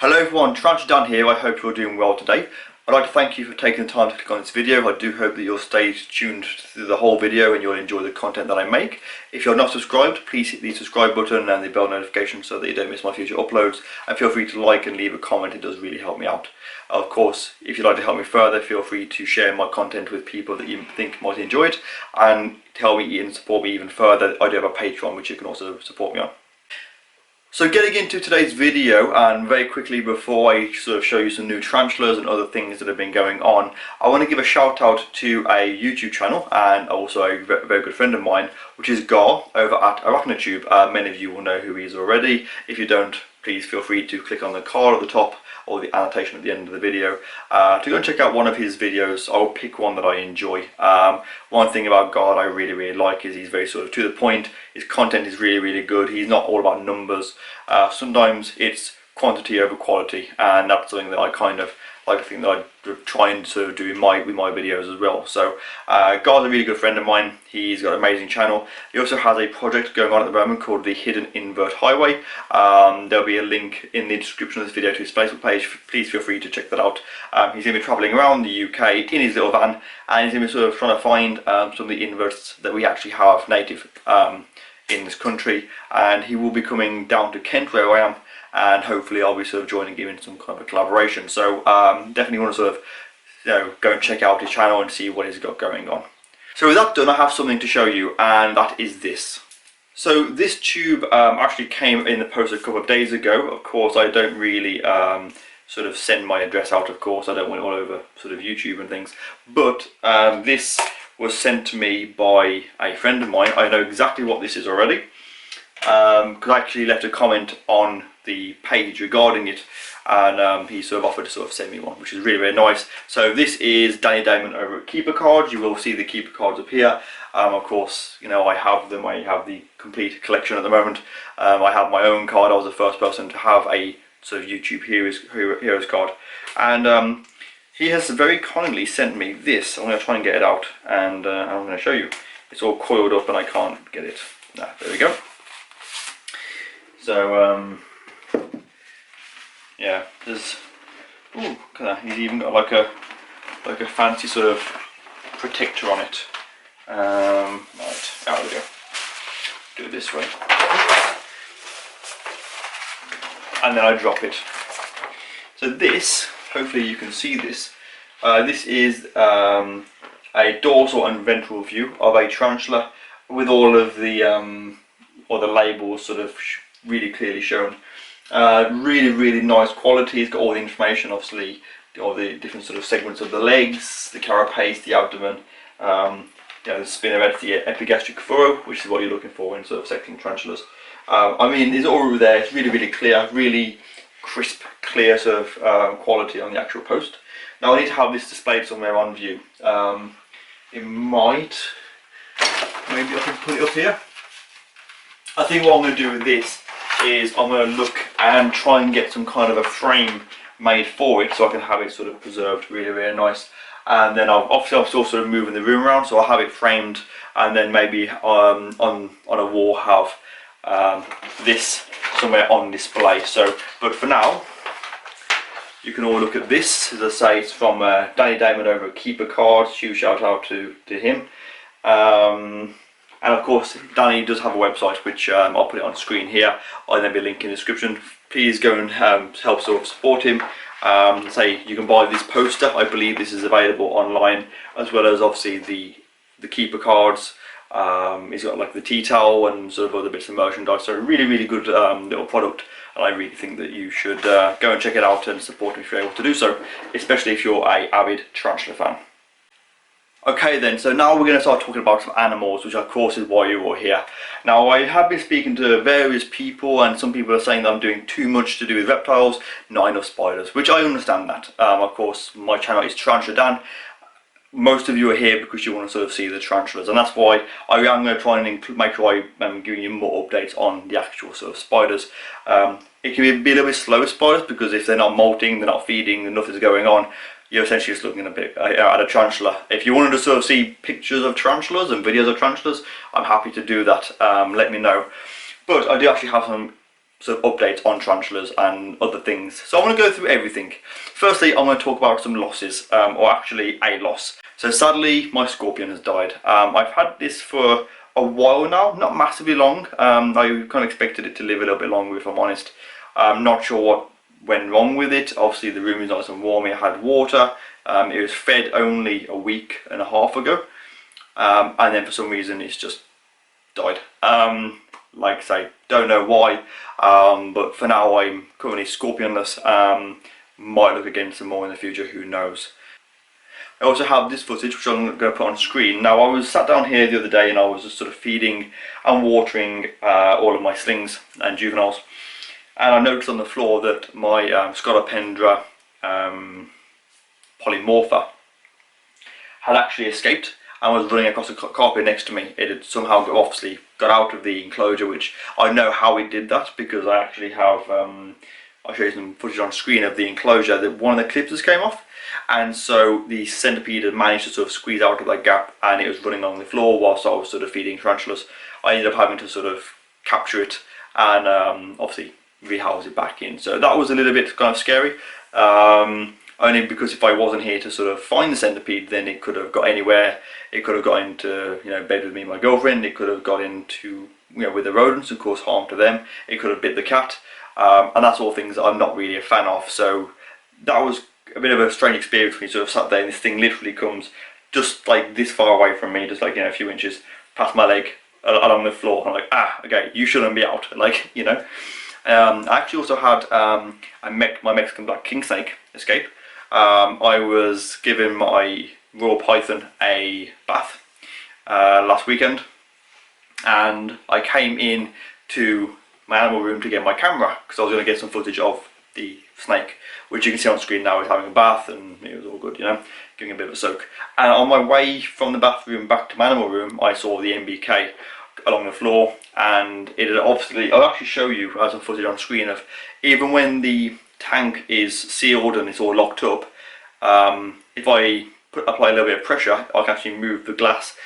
Hello everyone, TarantulaDan here. I hope you're doing well today. I'd like to thank you for taking the time to click on this video. I do hope that you'll stay tuned through the whole video and you'll enjoy the content that I make. If you're not subscribed, please hit the subscribe button and the bell notification so that you don't miss my future uploads. And feel free to like and leave a comment, it does really help me out. Of course, if you'd like to help me further, feel free to share my content with people that you think might enjoy it. And tell me and support me even further. I do have a Patreon which you can also support me on. So getting into today's video, and very quickly before I sort of show you some new tarantulas and other things that have been going on, I want to give a shout out to a YouTube channel and also a very good friend of mine, which is Gar over at ArachnoTube. Many of you will know who he is already. If you don't, please feel free to click on the card at the top or the annotation at the end of the video to go and check out one of his videos. I'll pick one that I enjoy. One thing about God I really like is he's very sort of to the point. His content is really good. He's not all about numbers. Sometimes it's quantity over quality, and that's something that I kind of like to think that I'm trying to do with my videos as well. So God's a really good friend of mine. He's got an amazing channel. He also has a project going on at the moment called the Hidden Invert Highway. There'll be a link in the description of this video to his Facebook page. Please feel free to check that out. He's going to be travelling around the UK in his little van, and he's going to be sort of trying to find some of the inverts that we actually have native in this country. And he will be coming down to Kent, where I am, and hopefully I'll be sort of joining him in some kind of a collaboration. So definitely want to sort of go and check out his channel and see what he's got going on. So with that done, I have something to show you, and that is this. So this tube actually came in the post a couple of days ago. Of course, I don't really sort of send my address out, of course. I don't want it all over sort of YouTube and things. But this was sent to me by a friend of mine. I know exactly what this is already, because I actually left a comment on the page regarding it, and he sort of offered to sort of send me one, which is really nice. So this is Danny Damon over at Keeper Cards. You will see the Keeper Cards up here. Of course, you know, I have them. I have the complete collection at the moment. I have my own card. I was the first person to have a sort of YouTube Heroes card, and he has very kindly sent me this. I'm going to try and get it out, and I'm going to show you. It's all coiled up and I can't get it. There we go. So yeah, there's, ooh, look at that. He's even got like a fancy sort of protector on it. Right, there we go. Do it this way, and then I drop it. So this, hopefully you can see this. This is a dorsal and ventral view of a tarantula, with all of the labels sort of really clearly shown. Really nice quality. It's got all the information, obviously, all the different sort of segments of the legs, the carapace, the abdomen, you know, the spinneret, the epigastric furrow, which is what you're looking for in sort of secting tarantulas. I mean, it's all there. It's really clear, really crisp, clear sort of quality on the actual post. Now I need to have this displayed somewhere on view. It might, maybe I can put it up here. I think what I'm going to do with this is I'm going to look and try and get some kind of a frame made for it, so I can have it sort of preserved really nice. And then I'm still sort of moving the room around, so I'll have it framed, and then maybe on a wall have this somewhere on display. So, but for now, you can all look at this. As I say, it's from Danny Damon over at Keeper Cards. Huge shout out to him. And of course, Danny does have a website, which I'll put it on screen here. I'll then be linking in the description. Please go and help sort of support him. Say you can buy this poster. I believe this is available online, as well as obviously the Keeper Cards. He's got like the tea towel and sort of other bits of merchandise. So really good little product, and I really think that you should go and check it out and support him if you're able to do so, especially if you're an avid tarantula fan. Okay then, so now we're going to start talking about some animals, which of course is why you're all here. Now I have been speaking to various people, and some people are saying that I'm doing too much to do with reptiles, not enough spiders, which I understand that. Of course, my channel is TarantulaDan. Most of you are here because you want to sort of see the tarantulas, and that's why I am going to try and make sure I'm giving you more updates on the actual sort of spiders. It can be a little bit slower spiders, because if they're not molting, they're not feeding, and nothing's going on, you're essentially just looking at a tarantula. If you wanted to sort of see pictures of tarantulas and videos of tarantulas, I'm happy to do that. Let me know. But I do actually have some sort of updates on tarantulas and other things. So I'm going to go through everything. Firstly, I'm going to talk about some losses, or actually a loss. So sadly, my scorpion has died. I've had this for a while now, not massively long. I kind of expected it to live a little bit longer, if I'm honest. I'm not sure what went wrong with it. Obviously the room is nice and warm, it had water. It was fed only a week and a half ago. And then for some reason it's just died. Like I say, don't know why, but for now I'm currently scorpionless. Might look again some more in the future, who knows. I also have this footage which I'm going to put on screen. Now I was sat down here the other day and I was just sort of feeding and watering all of my slings and juveniles, and I noticed on the floor that my Scolopendra polymorpha had actually escaped and was running across the carpet next to me. It had somehow obviously got out of the enclosure, which I know how it did that because I actually have, I'll show you some footage on screen of the enclosure that one of the clips came off, and so the centipede had managed to sort of squeeze out of that gap and it was running on the floor whilst I was sort of feeding tarantulas. I ended up having to sort of capture it and obviously rehouse it back in. So that was a little bit kind of scary. Only because if I wasn't here to sort of find the centipede, then it could have got anywhere. It could have got into, you know, bed with me and my girlfriend. It could have got into, you know, with the rodents and caused harm to them. It could have bit the cat, and that's all things that I'm not really a fan of. So that was a bit of a strange experience for me. Sort of sat there and this thing literally comes just like this far away from me, just like, you know, a few inches past my leg along the floor. I'm like, ah, okay, you shouldn't be out, like, you know. I actually also had my Mexican black king snake escape. I was giving my Royal Python a bath last weekend, and I came in to my animal room to get my camera because I was going to get some footage of the snake, which you can see on screen now. Is having a bath and it was all good, you know, giving a bit of a soak. And on my way from the bathroom back to my animal room, I saw the MBK along the floor, and it had obviously, I'll actually show you as some footage on screen of even when the tank is sealed and it's all locked up, if I apply a little bit of pressure, I can actually move the glass,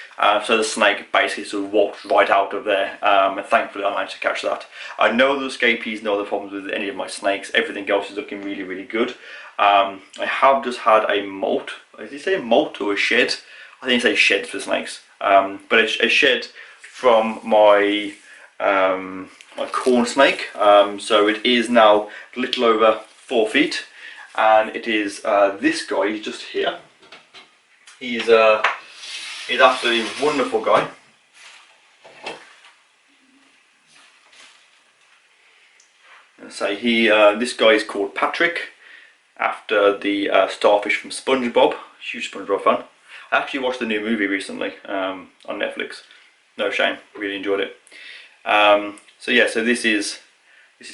so the snake basically sort of walked right out of there, and thankfully I managed to catch that. I know the escapees, no other problems with any of my snakes. Everything else is looking really, really good. I have just had a molt. Did he say a molt or a shed? I think he says sheds for snakes, but a shed from my my corn snake. So it is now a little over 4 feet, and it is this guy. He's just here. He's absolutely wonderful guy. So this guy is called Patrick, after the starfish from SpongeBob. Huge SpongeBob fan. I actually watched the new movie recently on Netflix. No shame, really enjoyed it. So yeah, so this is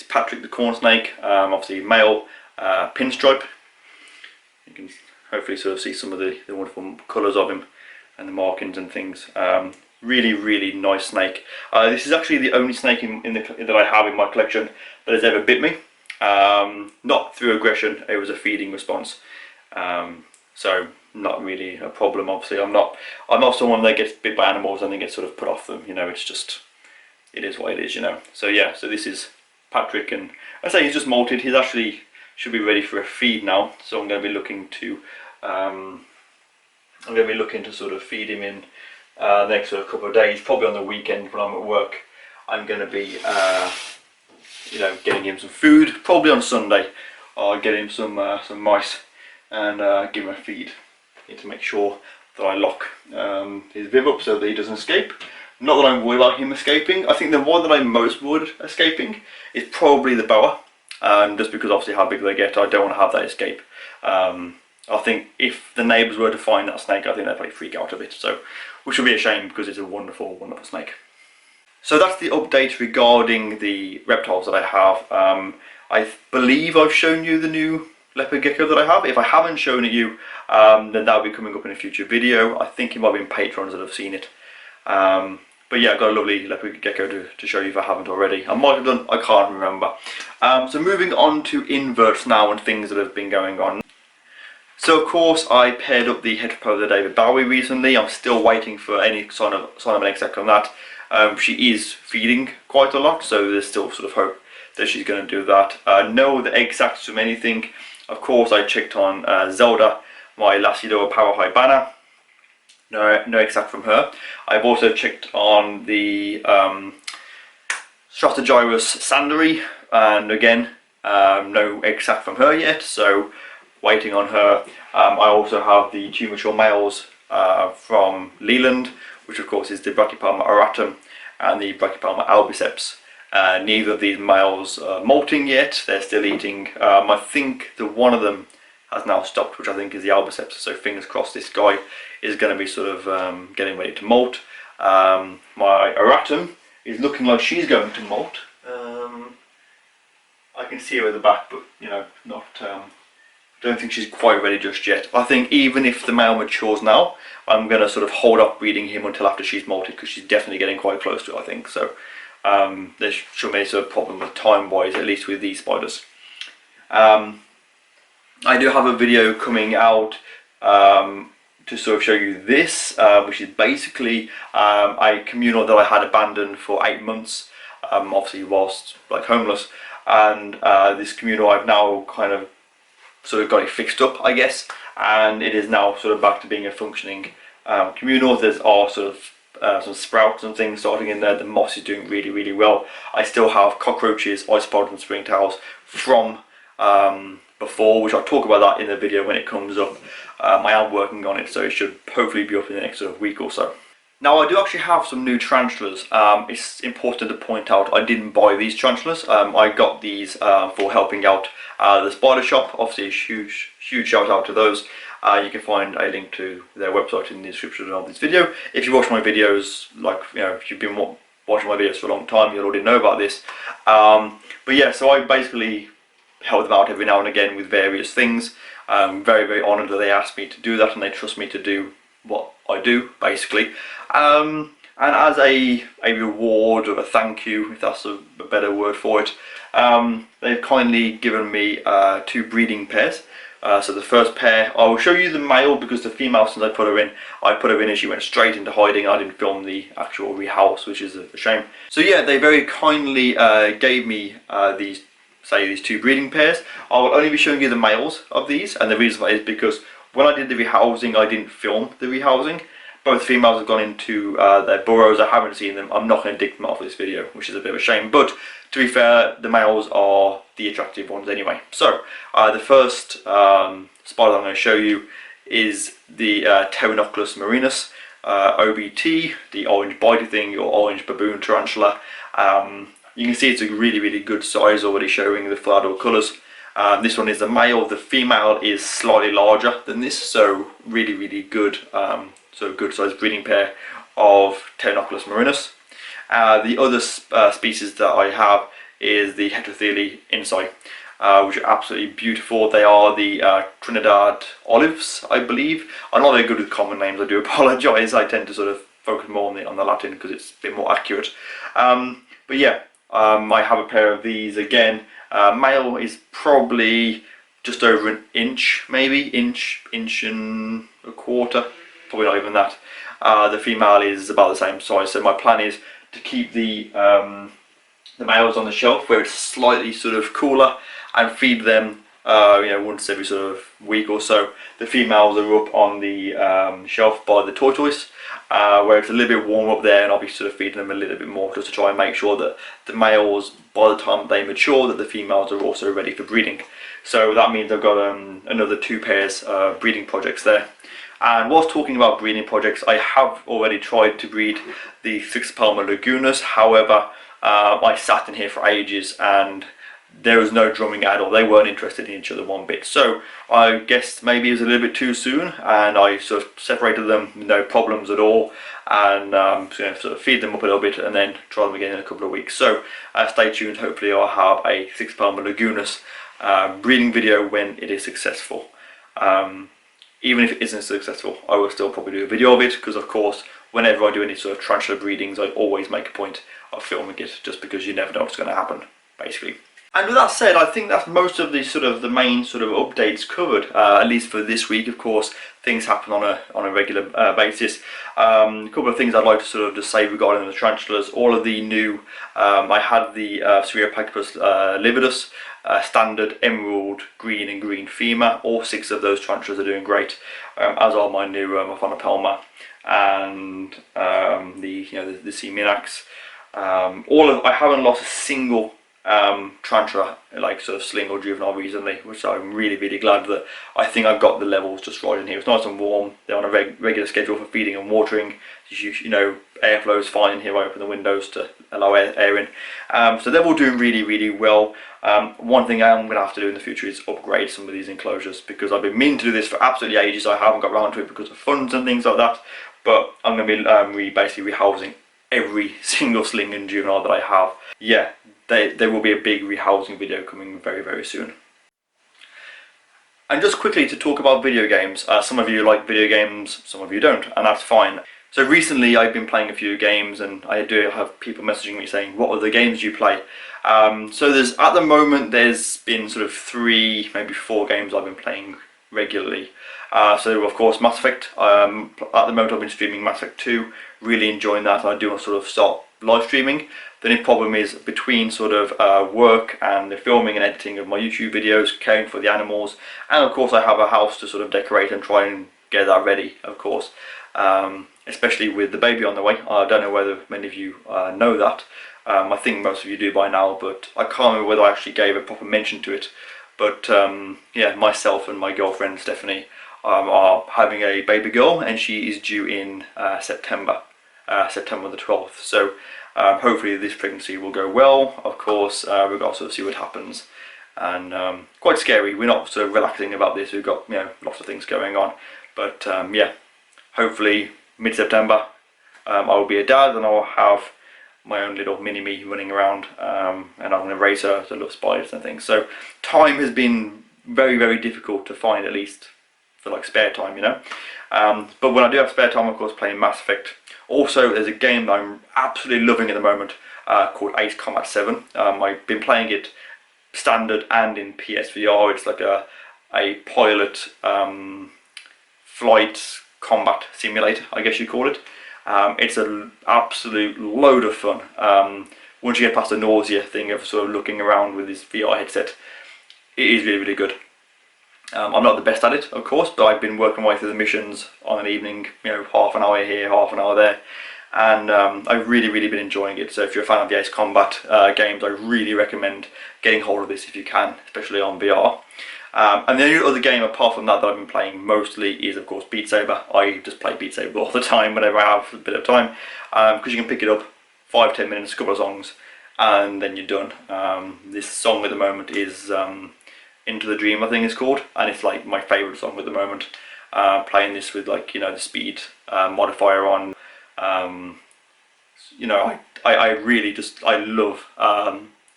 Patrick the corn snake, obviously male, pinstripe. You can hopefully sort of see some of the wonderful colours of him and the markings and things. Really, really nice snake. This is actually the only snake that I have in my collection that has ever bit me. Not through aggression, it was a feeding response. So not really a problem. Obviously, I'm not someone that gets bit by animals and then gets sort of put off them. You know, it's just, it is what it is. You know. So yeah, so this is Patrick, and I say he's just molted. He's actually should be ready for a feed now. So I'm going to be looking to sort of feed him in the next sort of couple of days, probably on the weekend when I'm at work. I'm going to be you know, getting him some food, probably on Sunday. I'll get him some mice and give him a feed. Need to make sure that I lock his viv up so that he doesn't escape. Not that I'm worried about him escaping. I think the one that I'm most worried escaping is probably the boa, just because obviously how big they get, I don't want to have that escape. I think if the neighbours were to find that snake, I think they'd probably freak out a bit. So, which would be a shame because it's a wonderful, wonderful snake. So that's the update regarding the reptiles that I have. I believe I've shown you the new leopard gecko that I have. If I haven't shown it you, then that'll be coming up in a future video. I think it might be in patrons that have seen it. But yeah, I've got a lovely leopard gecko to show you if I haven't already. I might have done, I can't remember. So moving on to inverts now and things that have been going on. So of course I paired up the Heteropoda David Bowie recently. I'm still waiting for any sign of an exec on that. She is feeding quite a lot, so there's still sort of hope that she's going to do that. No the exact from anything. Of course, I checked on Zelda, my Lassidoa Power High banner. No exact from her. I've also checked on the Stratogyrus Sandary, and again, no exact from her yet, so waiting on her. I also have the two mature males from Leland, which of course is the Brachypelma auratum and the Brachypelma albiceps. Neither of these males are molting yet, they're still eating. I think the one of them has now stopped, which I think is the albiceps, so fingers crossed this guy is going to be sort of getting ready to molt. My auratum is looking like she's going to molt. I can see her at the back, but you know, not. Don't think she's quite ready just yet. I think even if the male matures now, I'm going to sort of hold up breeding him until after she's molted, because she's definitely getting quite close to it, I think. So there shouldn't be any sort of problem with time-wise, at least with these spiders. I do have a video coming out to sort of show you this, which is basically a communal that I had abandoned for 8 months, obviously whilst like homeless, and this communal I've now kind of sort of got it fixed up, I guess, and it is now sort of back to being a functioning communal. There's all sort of some sprouts and things starting in there. The moss is doing really well. I still have cockroaches, isopods and springtails from before, which I'll talk about that in the video when it comes up. I am working on it, so it should hopefully be up in the next sort of week or so. Now I do actually have some new tarantulas. It's important to point out I didn't buy these tarantulas. I got these for helping out the spider shop. Obviously a huge shout out to those. You can find a link to their website in the description of this video. If you watch my videos, like, you know, if you've been watching my videos for a long time, you'll already know about this. But yeah, so I basically help them out every now and again with various things. I'm very honoured that they asked me to do that, and they trust me to do what I do, basically. And as a reward or a thank you, if that's a better word for it, they've kindly given me 2 breeding pairs. So the first pair, I will show you the male, because the female, since I put her in and she went straight into hiding. I didn't film the actual rehouse, which is a shame. So yeah, they very kindly gave me these 2 breeding pairs. I will only be showing you the males of these, and the reason for that is because when I did the rehousing, I didn't film the rehousing. Both females have gone into their burrows. I haven't seen them. I'm not going to dig them out for this video, which is a bit of a shame. But to be fair, the males are the attractive ones anyway. So the first spider I'm going to show you is the Pteronoclus marinus, OBT, the orange bitey thing, your orange baboon tarantula. You can see it's a really good size, already showing the flador colours. This one is the male. The female is slightly larger than this, so really good. So good sized breeding pair of Pteronoclus marinus. The other species that I have is the Heterothele insi, which are absolutely beautiful. They are the Trinidad Olives, I believe. I'm not very good with common names, I do apologise. I tend to sort of focus more on the Latin because it's a bit more accurate. But yeah, I have a pair of these again. Male is probably just over an inch, maybe inch and a quarter. Probably not even that. The female is about the same size, so my plan is to keep the males on the shelf where it's slightly sort of cooler, and feed them you know, once every sort of week or so. The females are up on the shelf by the tortoise, where it's a little bit warm up there, and I'll be sort of feeding them a little bit more just to try and make sure that the males, by the time they mature, that the females are also ready for breeding. So that means I've got another 2 pairs breeding projects there. And whilst talking about breeding projects, I have already tried to breed the Thrixopelma lagunas. However, I sat in here for ages and there was no drumming at all. They weren't interested in each other one bit. So I guess maybe it was a little bit too soon, and I sort of separated them, no problems at all, and sort of feed them up a little bit and then try them again in a couple of weeks. So stay tuned. Hopefully I'll have a Thrixopelma lagunas breeding video when it is successful. Even if it isn't successful, I will still probably do a video of it, because of course whenever I do any sort of tarantula breedings, I always make a point of filming it, just because you never know what's going to happen, basically. And with that said, I think that's most of the the main updates covered, at least for this week. Of course, things happen on a regular basis. A couple of things I'd like to just say regarding the tarantulas. All of the new, I had the Sphaeropachypus lividus, standard, emerald, green and green femur. All 6 of those tarantulas are doing great, as are my new Aphonopelma and the C. minax. I haven't lost a single tarantula, like sling or juvenile recently, which I'm really glad that I think I've got the levels just right in here. It's nice and warm. They're on a regular schedule for feeding and watering. Airflow is fine in here. I open the windows to allow air in. So they're all doing really well. One thing I am going to have to do in the future is upgrade some of these enclosures, because I've been meaning to do this for absolutely ages. I haven't got around to it because of funds and things like that, but I'm going to be basically rehousing every single sling and juvenile that I have. Yeah, there will be a big rehousing video coming very soon. And just quickly to talk about video games, some of you like video games, some of you don't, and that's fine. So recently I've been playing a few games, and I do have people messaging me saying, what are the games you play? So at the moment there's been 3, maybe 4 games I've been playing regularly. So of course Mass Effect, at the moment I've been streaming Mass Effect 2, really enjoying that. I do want to start live streaming. The only problem is between work and the filming and editing of my YouTube videos, caring for the animals, and of course I have a house to decorate and try and get that ready, of course, especially with the baby on the way. I don't know whether many of you know that. I think most of you do by now, but I can't remember whether I actually gave a proper mention to it. But yeah, myself and my girlfriend Stephanie are having a baby girl, and she is due in September the 12th. So hopefully this pregnancy will go well. Of course, we've got to see what happens, and quite scary. We're not relaxing about this. We've got lots of things going on, but yeah, hopefully mid-September I will be a dad, and I'll have my own little mini-me running around, and I'm going to raise her to love spiders and things. So time has been very difficult to find, at least for spare time, but when I do have spare time, of course, playing Mass Effect. Also, there's a game that I'm absolutely loving at the moment, called Ace Combat 7. I've been playing it standard and in PSVR. It's like a pilot flight combat simulator, I guess you call it. It's an absolute load of fun. Once you get past the nausea thing of looking around with this VR headset, it is really good. I'm not the best at it, of course, but I've been working my way through the missions on an evening, half an hour here, half an hour there, and I've really been enjoying it. So if you're a fan of the Ace Combat games, I really recommend getting hold of this if you can, especially on VR. And the only other game apart from that I've been playing mostly is, of course, Beat Saber. I just play Beat Saber all the time whenever I have a bit of time, because you can pick it up 5-10 minutes, a couple of songs, and then you're done. This song at the moment is Into the Dream, I think it's called, and it's like my favourite song at the moment. Playing this with the speed modifier on. I really love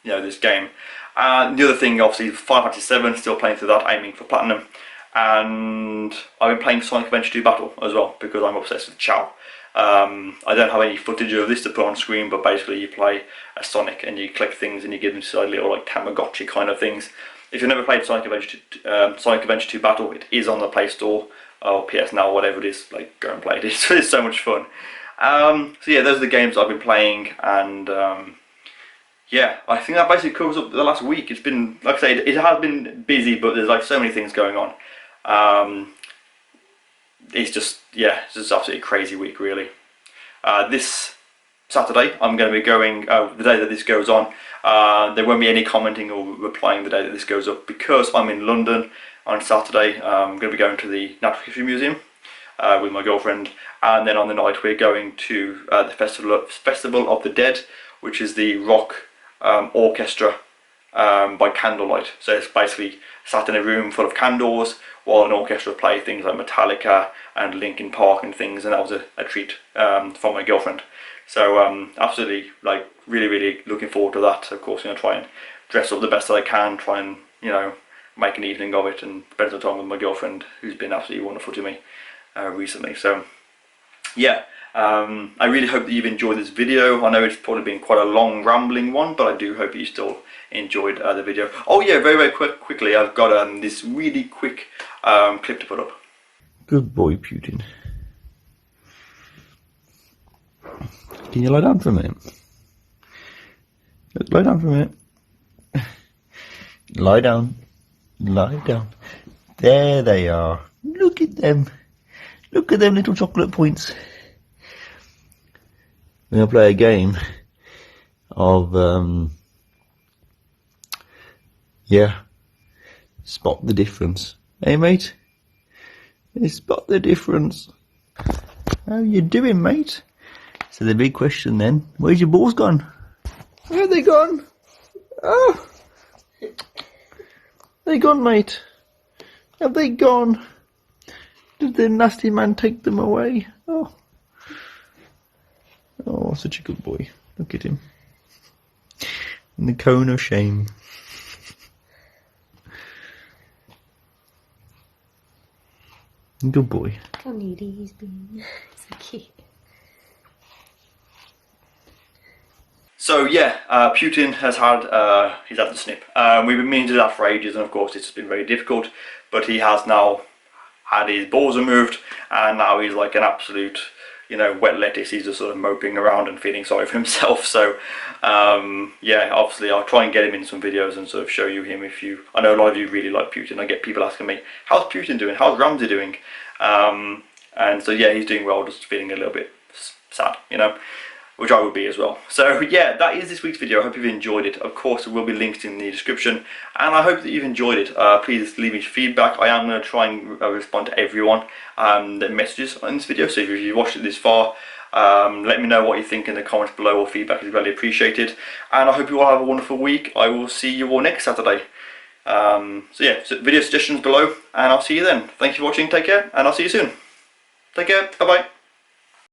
this game. The other thing, obviously, Final Fantasy 7, still playing through that, aiming for platinum, and I've been playing Sonic Adventure 2 Battle as well, because I'm obsessed with Chow. I don't have any footage of this to put on screen, but basically you play a Sonic and you collect things and you give them little Tamagotchi kind of things. If you've never played Sonic Adventure 2 Battle, it is on the Play Store or PS Now, whatever it is. Go and play it. It's so much fun. So yeah, those are the games I've been playing, and yeah, I think that basically covers up the last week. It's been, like I say, it has been busy, but there's so many things going on. It's just absolutely a crazy week, really. This Saturday I'm going to be going, the day that this goes on, there won't be any commenting or replying the day that this goes up, because I'm in London on Saturday. I'm going to be going to the Natural History Museum with my girlfriend, and then on the night we're going to the Festival of the Dead, which is the rock orchestra by candlelight. So it's basically sat in a room full of candles while an orchestra play things like Metallica and Linkin Park and things, and that was a treat for my girlfriend. So absolutely, really looking forward to that. Of course, try and dress up the best that I can, try and make an evening of it and spend some time with my girlfriend, who's been absolutely wonderful to me recently. So yeah, I really hope that you've enjoyed this video. I know it's probably been quite a long rambling one, but I do hope you still enjoyed the video. Oh yeah, very quickly, I've got this really quick clip to put up. Good boy, Putin. Can you lie down for a minute? Lie down for a minute. Lie down. Lie down. There they are. Look at them. Look at them little chocolate points. We're going to play a game of, yeah, spot the difference. Hey, mate? Hey, spot the difference. How you doing, mate? So the big question then, where's your balls gone? Where have they gone? Oh! They gone, mate? Have they gone? Did the nasty man take them away? Oh. Oh, such a good boy. Look at him. In the cone of shame. Good boy. How needy he's been. So cute. So yeah, Putin has had he's had the snip. We've been meaning to do that for ages, and of course it's been very difficult. But he has now had his balls removed, and now he's like an absolute, you know, wet lettuce. He's just sort of moping around and feeling sorry for himself. So yeah, obviously I'll try and get him in some videos and sort of show you him. If you, I know a lot of you really like Putin. I get people asking me, how's Putin doing? How's Ramsey doing? And so yeah, he's doing well, just feeling a little bit sad, you know, which I would be as well. So yeah, that is this week's video. I hope you've enjoyed it. Of course, there will be links in the description, and I hope that you've enjoyed it. Please leave me feedback. I am going to try and respond to everyone that messages on this video. So if you've watched it this far, let me know what you think in the comments below, or feedback is really appreciated. And I hope you all have a wonderful week. I will see you all next Saturday. So yeah, so video suggestions below, and I'll see you then. Thank you for watching, take care, and I'll see you soon. Take care, bye bye.